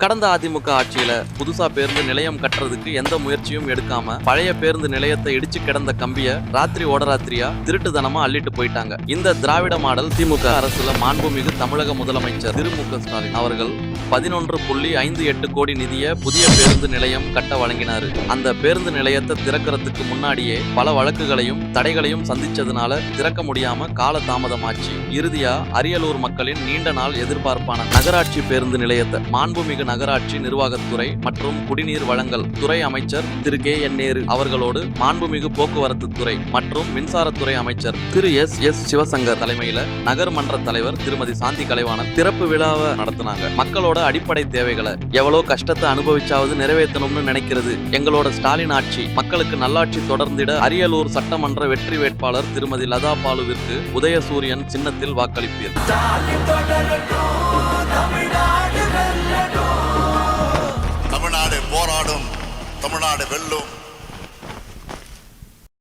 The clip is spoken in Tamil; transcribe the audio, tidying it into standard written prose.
கடந்த அதிமுக ஆட்சியில புதுசா பேருந்து நிலையம் கட்டுறதுக்கு எந்த முயற்சியும் எடுக்காம பழைய பேருந்து நிலையத்தை இடிச்சு கிடந்த கம்பிய ராத்திரி ஓடராத்திரியா திருட்டுத்தனமா அள்ளிட்டு போயிட்டாங்க. இந்த திராவிட மாடல் திமுக அரசுல மாண்புமிகு தமிழக முதலமைச்சர் திரு மு க ஸ்டாலின் அவர்கள் 11.58 கோடி நிதிய புதிய பேருந்து நிலையம் கட்ட வழங்கினாரு. அந்த பேருந்து நிலையத்தை திறக்கிறதுக்கு முன்னாடியே பல வழக்குகளையும் தடைகளையும் சந்திச்சதுனால திறக்க முடியாம கால தாமதமாச்சு. இறுதியா அரியலூர் மக்களின் நீண்ட நாள் எதிர்பார்ப்பான நகராட்சி பேருந்து நிலையத்தை மாண்புமிகு நகராட்சி நிர்வாகத்துறை மற்றும் குடிநீர் வழங்கல் துறை அமைச்சர் திரு கே என் நேரு அவர்களோடு மாண்புமிகு போக்குவரத்து துறை மற்றும் மின்சாரத்துறை அமைச்சர் திரு எஸ் சிவசங்கர் தலைமையில நகர்மன்ற தலைவர் திருமதி சாந்தி கலைவாணன் திறப்பு விழாவை நடத்தினாங்க. மக்களோட அடிப்படை தேவைகளை எவ்வளவு கஷ்டத்தை அனுபவிச்சாவது நிறைவேற்றணும்னு நினைக்கிறது எங்களோட ஸ்டாலின் ஆட்சி. மக்களுக்கு நல்லாட்சி தொடர்ந்திட அரியலூர் சட்டமன்ற வெற்றி வேட்பாளர் திருமதி லதா பாலுவிற்கு உதயசூரியன் சின்னத்தில் வாக்களிப்பீர். தமிழ்நாடு போராடும், தமிழ்நாடு வெல்லும்.